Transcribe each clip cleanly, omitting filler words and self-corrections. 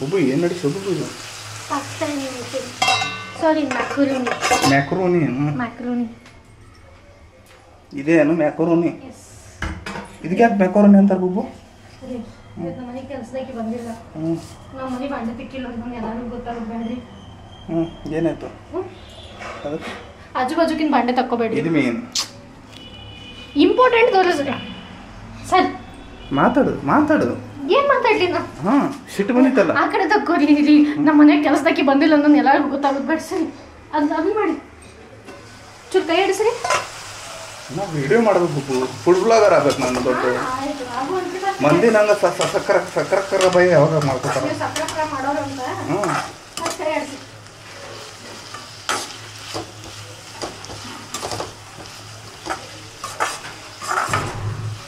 ಒಬ್ಬ ಏನು ನಡಿ ಸೊಬ್ಬು ಇದು ಸಾರಿ ಮ್ಯಾಕ್ರೋನಿ ಮ್ಯಾಕ್ರೋನಿ ಮ್ಯಾಕ್ರೋನಿ ಇದೇನು ಮ್ಯಾಕ್ರೋನಿ ಇದಕ್ಕೆ ಯಾಕೆ ಮ್ಯಾಕ್ರೋನಿ ಅಂತಾರೆ ಬುಬ್ಬು ನಮ್ಮ ಮನೆ ಕೆಲಸದಾಗಿ ಬಂದಿಲ್ಲ ನಮ್ಮ ಮನೆ ಬಾಂಡೆ ತಿಕ್ಕಿಲ್ಲ ನಮ್ಗೆ ಎಲ್ಲರಿಗೂ ಗೊತ್ತಾಗಬೇಡ್ರಿ ಏನಾಯ್ತು ಅದಕ್ಕೆ ಆಜು ಬಾಜುಕಿನ ಬಾಂಡೆ ತಕ್ಕೋಬೇಡ್ರಿ ಇದು ಮೇನ್ ಇಂಪಾರ್ಟೆಂಟ್ ತೋರಿಸ್ರಿ ಸರ್ ಮಾತಾಡು ಮಾತಾಡು ಏನ್ ಮಾತಾಡ್ಲಿ ನಾ ಹಾಂ ಸಿಟ್ಟು ಬಂದಿತ್ತಲ್ಲ ಆ ಕಡೆ ತಕ್ಕೋರಿ ನಮ್ಮ ಮನೆ ಕೆಲಸದಾಗಿ ಬಂದಿಲ್ಲ ಅನ್ನೋದು ಎಲ್ಲರಿಗೂ ಗೊತ್ತಾಗೋದು ಬೇಡ ಸರಿ ಅದು ಮಾಡಿ ಚೂರು ಕೈ ಹಿಡಿಸ್ರಿ ನಾವು ವಿಡಿಯೋ ಮಾಡಬೇಕು ಫುಡ್ ಬ್ಲಾಗರ್ ಆಗ್ಬೇಕು ನಾನು ದೊಡ್ಡ ಮಂದಿ ನಂಗೆ ಸಕ್ಕರ ಭಯ ಯಾವಾಗ ಮಾಡ್ಕೊತಾರೆ ಮಾಡೋರು ಅಂತ ಹ್ಞೂ ಕೈ ಹಿಡಿಸಿ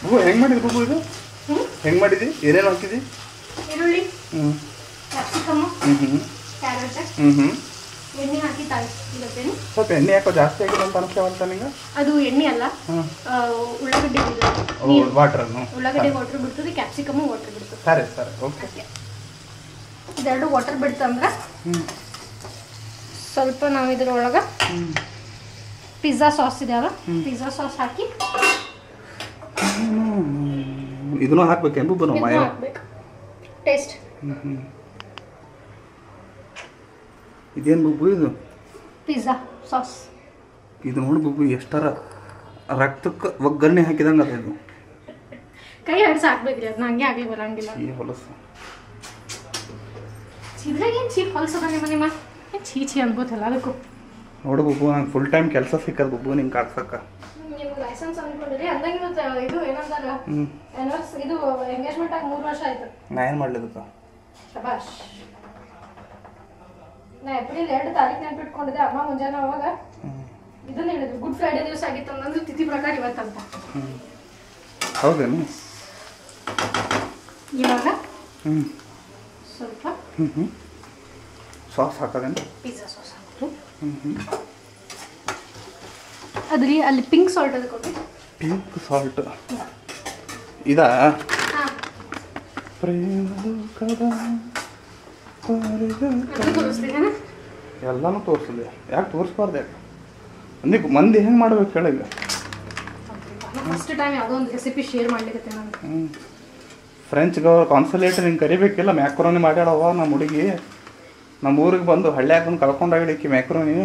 ಬುಬ್ಬು ಹೆಂಗೆ ಮಾಡಿದ್ರಿ ಬುಬ್ಬು ಇದು ಹೆಂಗೆ ಮಾಡಿದಿ ಏನೇನು ಹಾಕಿದಿ ಈರುಳ್ಳಿ ಹ್ಞೂ ಕ್ಯಾಪ್ಸಿಕಮ್ ಹ್ಞೂ ಕ್ಯಾರೆಟ್ ಹ್ಞೂ ಎಣ್ಣೆ ಹಾಕಿ ತಾಳಿಸ್ತೀನಿ ಸ್ವಲ್ಪ ಎಣ್ಣೆ ಯಾಕೋ ಜಾಸ್ತಿ ಆಗಿಲ್ಲ ಅಂತ ಅನಿಸ್ತೇವಂತ ನಿಂಗೆ ಅದು ಎಣ್ಣೆ ಅಲ್ಲ ಹ್ಞೂ ಉಳ್ಳಾಗಡ್ಡಿ ವಾಟ್ರನ್ನು ಉಳ್ಳಾಗಡ್ಡಿ ವಾಟರ್ ಬಿಡ್ತದೆ ಕ್ಯಾಪ್ಸಿಕಮ್ ವಾಟರ್ ಬಿಡ್ತದೆ ಸರಿ ಸರಿ ಓಕೆ ಇದೆರಡು ವಾಟರ್ ಬಿಡ್ತಂದ್ರೆ ಸ್ವಲ್ಪ ನಾವು ಇದ್ರೊಳಗೆ ಪಿಜ್ಜಾ ಸಾಸ್ ಇದೆಯಲ್ಲ ಪಿಜ್ಜಾ ಸಾಸ್ ಹಾಕಿ ಇದನ್ನು ಹಾಕ್ಬೇಕೇನು ಬುಬ್ಬು ನಾವು ಮಾಯ ಹಾಕ್ಬೇಕು ಟೇಸ್ಟ್ ಇದೇನು ಬುಬ್ಬು ಇದು ಪಿಜ್ಜಾ ಸಾಸ್ ಇದು ನೋಡಿ ಬುಬ್ಬು ಎಷ್ಟರ ರಕ್ತಕ್ಕೆ ಒಗ್ಗರಣೆ ಹಾಕಿದಂಗೆ ಅದ ಇದು ಕೈ ಹಡ್ಸಿ ಹಾಕ್ಬೇಕ್ರಿ ಅದನ್ನ ಹಂಗೆ ಆಗ್ಲಿ ಬರಂಗಿಲ್ಲ ಈ ಹೊಲಸು ಇದ್ರಾಗ ಏನು ಚೀಪ್ ಹೊಲಸದ ನಿಮ್ಮ ಛೀ ಛೀ ಅನ್ಬೋದು ಎಲ್ಲದಕ್ಕೂ ನೋಡು ಬುಬ್ಬು ನಂಗೆ ಫುಲ್ ಟೈಮ್ ಕೆಲಸ ಸಿಕ್ಕದ ಬುಬ್ಬು ನಿಂಗೆ ಕಾಡ್ಸಕ್ಕ ನಿಮ್ಗೆ ಲೈಸೆನ್ಸ್ ಅನ್ಕೊಂಡಿರಿ ಅಂದಂಗೆ ಇವತ್ತು ಇದು ಏನಂತಾರ ಇದು ಎಂಗೇಜ್ಮೆಂಟ್ ಆಗಿ 3 ವರ್ಷ ಆಯ್ತು ನಾ ಏನು ಮಾಡ್ಲಿದಕ್ಕ ಶಬಾಷ್ ನಾ ಏಪ್ರಿಲ್ 2 ತಾರೀಕು ನೆನ್ಪಿಟ್ಕೊಂಡಿದ್ದೆ ಅಮ್ಮ ಮುಂಜಾನೆ ಅವಾಗ ಇದನ್ನ ಹೇಳಿದ್ರು ಗುಡ್ ಫ್ರೈಡೆ ದಿವಸ ಆಗಿತ್ತು ಅಂತಂದ್ರೆ ತಿಥಿ ಪ್ರಕಾರ ಇವತ್ತಂತ ಹೌದೇನು ಇವಾಗ ಹ್ಞೂ ಸ್ವಲ್ಪ ಸಾಸ್ ಹಾಕೋದೇನು ಪಿಜ್ಜಾ ಸಾಸ್ ಹಾಕೋದು ಅದ್ರಿ ಅಲ್ಲಿ ಪಿಂಕ್ ಸಾಲ್ಟ್ ಅದು ಕೊಡಿ ಪಿಂಕ್ ಸಾಲ್ಟ್ ಇದಾ ಹಾಂ ತೋರಿಸ್ತೀನಿ ಎಲ್ಲಾನು ತೋರಿಸಿದೆ ಯಾಕೆ ತೋರಿಸ್ಬಾರ್ದು ಯಾಕೆ ಮಂದಿ ಹೆಂಗೆ ಮಾಡ್ಬೇಕು ಹೇಳೀಗ ಫಸ್ಟ್ ಟೈಮ್ ಯಾವುದೋ ಒಂದು ರೆಸಿಪಿ ಶೇರ್ ಮಾಡ್ಲಿಕ್ಕೆ ನಾನು ಫ್ರೆಂಚ್ ಕಾನ್ಸುಲೇಟ್ ನಿಂಗೆ ಕರಿಬೇಕಿಲ್ಲ ಮ್ಯಾಕ್ರೋನಿ ಮಾಡ್ಯಾಳವ ನಮ್ಮ ಹುಡುಗಿ ನಮ್ಮ ಊರಿಗೆ ಬಂದು ಹಳ್ಳಿಯಾಗ ಬಂದು ಕಳ್ಕೊಂಡಾಗಿಡಿಕ್ಕಿ ಮ್ಯಾಕ್ರೋನಿ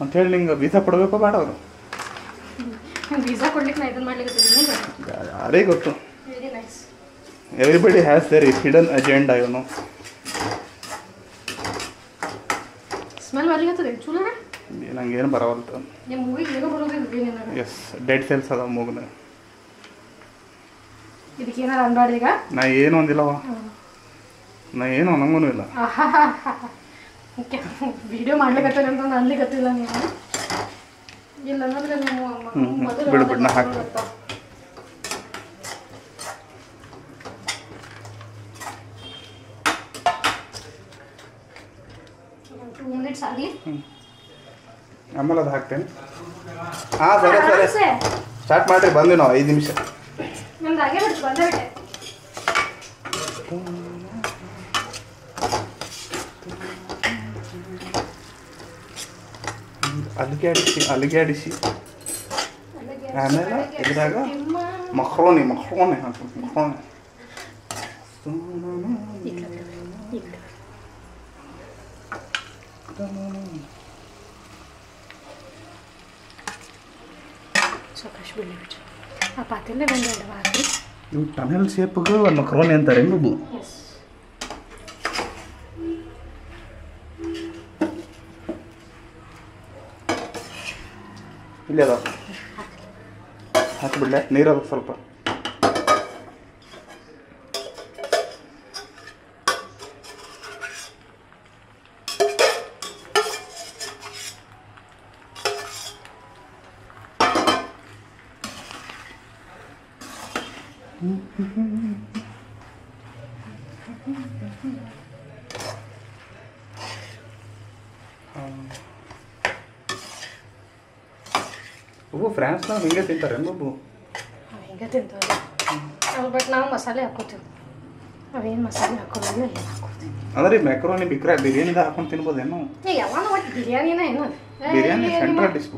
ಅಂಥೇಳಿ ನಿಂಗೆ ವೀಸಾ ಕೊಡಬೇಕೋ ಬೇಡ ಅವರು ವೀಸಾ ಕೊಡ್ಲಿಕ್ಕೆ ನಾ ಇದನ್ನ ಮಾಡ್ಲಿಕ್ಕೆ ಯಾರೇ ಗೊತ್ತು very nice everybody has their hidden agenda ಇವನು ಸ್ಮೆಲ್ ಬರ್ಲಿಕ್ಕೆ ಚೂಲ ನಂಗೇನು ಬರವಲ್ತು ನಿಮ್ಮ ಮೂವಿಗೆ ಏನೋ ಬರೋದಿಲ್ಲ ಎಸ್ ಡೆಡ್ ಸೆಲ್ಸ್ ಅದ ಮೂಗನ ಇದಕ್ಕೆ ಏನಾರು ಅನ್ಬಾರ್ದು ಈಗ ನಾ ಏನು ಅಂದಿಲ್ಲವ ನಾ ಏನು ಅನ್ನಂಗೂ ಇಲ್ಲ ಓಕೆ ವಿಡಿಯೋ ಮಾಡ್ಲಿಕ್ಕೆ ಅಂತ ಅನ್ಲಿಕ್ಕತ್ತಿಲ್ಲ ನೀವು ಇಲ್ಲ ಅನ್ನೋದ್ರೆ ನೀವು ಬಿಡು ಬಿಡು ನಾ ಹಾಕಿ 2 minutes ಆಗಲಿ ಆಮೇಲೆ ಅದು ಹಾಕ್ತೇನೆ ಹಾಂ ಸರಿ ಸರಿ ಸ್ಟಾರ್ಟ್ ಮಾಡಿರಿ ಬಂದ್ವಿ ನಾವು 5 ನಿಮಿಷ ನಮ್ದು ಹಾಗೆ ಬಿಟ್ಟು ಬಂದೇ ಬಿಟ್ಟೆ ಅಲ್ಲಿಗೆ ಆಡಿಸಿ ಆಮೇಲೆ ಇದ್ರಾಗ ಮಕ್ರೋನಿ ಹಾಕ್ಬೇಕು ಮಕ್ರೋನಿ ಸಾಕಷ್ಟು ಬೆಳ್ಳಿ ಬಿಟ್ಟು ಆ ಪಾತ್ರೆಲ್ಲೇ ಒಂದು 2 ಹಾಕಿ ಇವು ಟನೆಲ್ ಶೇಪ್ಗೆ ಒಂದು ಮಕ್ರೋನಿ ಅಂತಾರೆ ಬುಬ್ಬು ಎಸ್ ಇಲ್ಲಿ ಅದ ಹಾಕಿಬಿಡ್ಲೆ ನೀರದ ಸ್ವಲ್ಪ ಬುಬ್ಬು ಫ್ರಾನ್ಸ್ನಾಗ ಹಿಂಗೆ ತಿಂತಾರೆ ಬುಬ್ಬು ಹಿಂಗೆ ತಿಂತಾರೆ ಬಟ್ ನಾವು ಮಸಾಲೆ ಹಾಕೋತೀವಿ, ಅವೇನು ಮಸಾಲೆ ಹಾಕೋದಿಲ್ಲ, ಏನು ಹಾಕೋತೀವಿ. ಅಂದ್ರೆ ಮ್ಯಾಕ್ರೋನಿ ಬಿರಿಯಾನಿದ ಹಾಕೊಂಡು ತಿನ್ಬೋದೇನು? ಯಾವಾಗ ಒಟ್ಟು ಬಿರಿಯಾನಿನ ಏನು ಬಿರಿಯಾನಿ ಸೆಂಟ್ರಲ್ ಡಿಶ್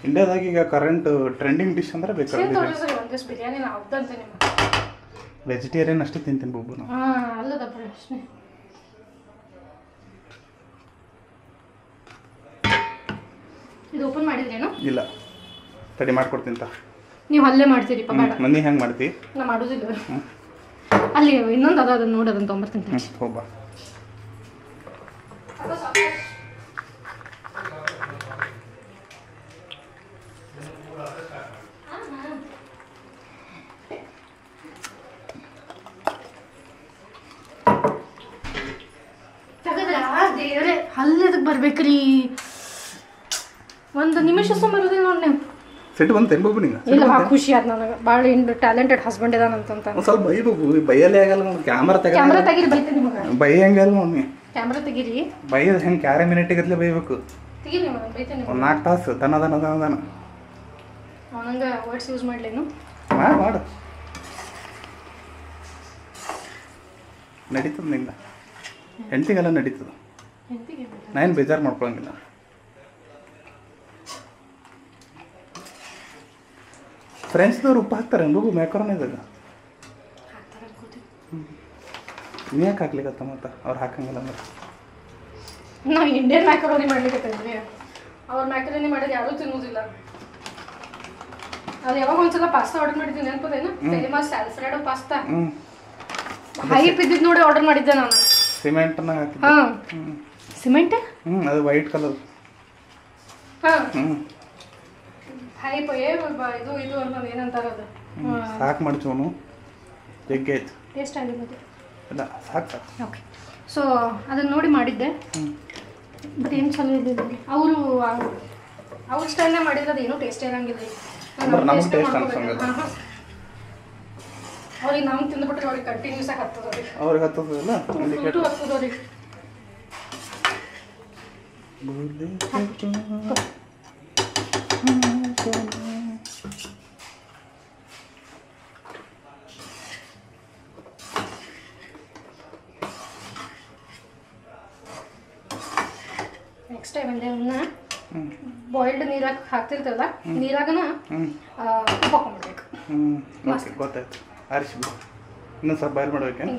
ಇಂಡಿಯಾದಾಗ ಈಗ ಕರೆಂಟ್ ಟ್ರೆಂಡಿಂಗ್ ಡಿಶ್ ಅಂದ್ರೆ ಬೇಕಾದ್ರೆ ಒಂದಿವ್ಸ ಬಿರಿಯಾನಿ ಹೌದಂತೆ ನಿಮ್ಮ ವೆಜಿಟೇರಿಯನ್ ಅಷ್ಟೇ ತಿಂತೀನಿ ಬೊಬ್ಬು ನಾವು. ಅಲ್ಲದ ಪ್ರಶ್ನೆ. ಇದು ಓಪನ್ ಮಾಡಿದ್ರೇನು? ಇಲ್ಲ, ತಡಿ ಮಾಡ್ಕೊಡ್ತೀನಿ. ನೀವು ಅಲ್ಲೇ ಮಾಡ್ತೀರಿಪ್ಪ, ಬೇಡ ಮನೆ ಹೆಂಗೆ ಮಾಡ್ತೀವಿ? ನಾ ಮಾಡೋದಿಲ್ಲ. ಅಲ್ಲಿ ಇನ್ನೊಂದು ಅದ, ಅದನ್ನ ನೋಡಿ ಅದನ್ನ ತೊಗೊಂಬರ್ತೀನಿ. ಹೋಗ್ಬಾ. ದೇವ್ರೆ, ಅಲ್ಲೆದಕ್ಕೆ ಬರ್ಬೇಕ್ರಿ? ಒಂದು ನಿಮಿಷ ಸುಮಾರು ನೋಡಿ ನೀವು ಸಿಟ್ಟು ಬಂದು ತೆನ್ಬೋಬು ನಿಂಗೆ? ಇಲ್ಲ, ಖುಷಿ ಆಯ್ತು ನನಗೆ. ಭಾಳ ಟ್ಯಾಲೆಂಟೆಡ್ ಹಸ್ಬೆಂಡ್ ಇದಾನಂತ. ಒಂದು ಸ್ವಲ್ಪ ಬೈ ಬೊಬ್ಬು, ಬೈಯಲ್ಲೇ ಆಗಲ್ಲ. ಕ್ಯಾಮ್ರಾ ತೆಗೀರಿ, ಬೈತೀನಿ ನಿಮಗೆ. By ಹೆಂಗಲ್ಲ mummy? ಕ್ಯಾಮ್ರಾ ತೆಗೀರಿ. ಬೈಯದು ಹೆಂಗೆ ಕ್ಯಾರೆ ಮಿನಿಟಿಗತ್ಲೆ ಬೈಬೇಕು? ತೆಗೀರಿ ನಿಮಗೆ, ಬೈತೀನಿ. ಒಂದು 4 ತಾಸು ದನ ಅವನಂಗೆ ವರ್ಡ್ಸ್ ಯೂಸ್ ಮಾಡಲೇನು? ಮಾಡು, ನಡೀತದೆ ನಿಂದ. ಹೆಂಡತಿಗೆಲ್ಲ ನಡೀತದೆ, ನಾನೇನು ಬೇಜಾರು ಮಾಡ್ಕೊಳಂಗಿಲ್ಲ. ಫ್ರೆಂಚ್ದವ್ರು ಉಪ್ಪು ಹಾಕ್ತಾರೆ ಬಗು ಮ್ಯಾಕ್ರೋನಿದಾಗ? ನೀ ಯಾಕೆ ಹಾಕ್ಲಿಕ್ಕತ್ತ ಮತ್ತೆ? ಅವ್ರು ಹಾಕಂಗಿಲ್ಲ ಅಂದ್ರೆ ನಾವು ಇಂಡಿಯನ್ ಮ್ಯಾಕ್ರೋನಿ ಮಾಡ್ಲಿಕ್ಕೆ ಅವ್ರ ಮ್ಯಾಕ್ರೋನಿ ಮಾಡಿದ್ರೆ ಯಾರೂ ತಿನ್ನೋದಿಲ್ಲ. ಅದು ಯಾವಾಗ ಒಂದ್ಸಲ ಪಾಸ್ತಾ ಆರ್ಡರ್ ಮಾಡಿದ್ದೀನಿ ನೆನಪದೇನು? ಫೇಮಸ್ ಆಲ್ಫ್ರೆಡೋ ಪಾಸ್ತಾ ಹೈಪ್ ಇದ್ದಿದ್ದು ನೋಡಿ ಆರ್ಡರ್ ಮಾಡಿದ್ದೆ ನಾನು. ಸಿಮೆಂಟ್ನ ಹಾಕಿ. ಹಾಂ, ಸಿಮೆಂಟ್. ಅದು ವೈಟ್ ಕಲರ್. ಹಾಂ, ಹೈಪ್ ಇದು ಅಂತ ಏನಂತಾರ ಅದು. ಸಾಕು ಮಾಡ್ತೀವನು, ಜಗ್ಗೆ ಆಯ್ತು. ಟೇಸ್ಟ್ ಆಗಿರೋದು ಇಲ್ಲ, ಸಾಕು. ಓಕೆ, ಸೊ ಅದನ್ನು ನೋಡಿ ಮಾಡಿದ್ದೆ. ಬಟ್ ಏನು ಚಲೋ ಇದ್ದಿಲ್ಲ. ಅವ್ರ ಸ್ಟೈಲ್ನೇ ಮಾಡಿದ್ರೆ ಅದು ಏನೂ ಟೇಸ್ಟ್ ಇರಂಗಿಲ್ಲ. ನಮ್ಗೆ ಟೇಸ್ಟ್ ಅನ್ಸಂಗಿಲ್ಲ. ಅವ್ರಿಗೆ ನಮ್ಗೆ ತಿಂದ್ಬಿಟ್ರೆ ಅವ್ರಿಗೆ ಕಂಟಿನ್ಯೂಸ್ ಆಗಿ ಹತ್ತದ. ಅವ್ರಿಗೆ ಹತ್ತದಿಲ್ಲ, ಹತ್ತದ ಅವ್ರಿಗೆ. ನೆಕ್ಸ್ಟ್ ಟೈಮ್ ಅಂದರೆ ಅವನ್ನ ಬಾಯ್ಲ್ಡ್ ನೀರಾಗ ಹಾಕ್ತಿರ್ತಲ್ಲ, ನೀರಾಗನ ಉಪ್ಪು ಹಾಕೊಂಡ್ಬಿಡ್ಬೇಕು. ಓಕೆ, ಗೊತ್ತಾಯ್ತು. ಆರಿಸ್ಬಿಡು. ಇನ್ನೊಂದು ಸ್ವಲ್ಪ ಬಾಯ್ಲ್ ಮಾಡ್ಬೇಕೇನು?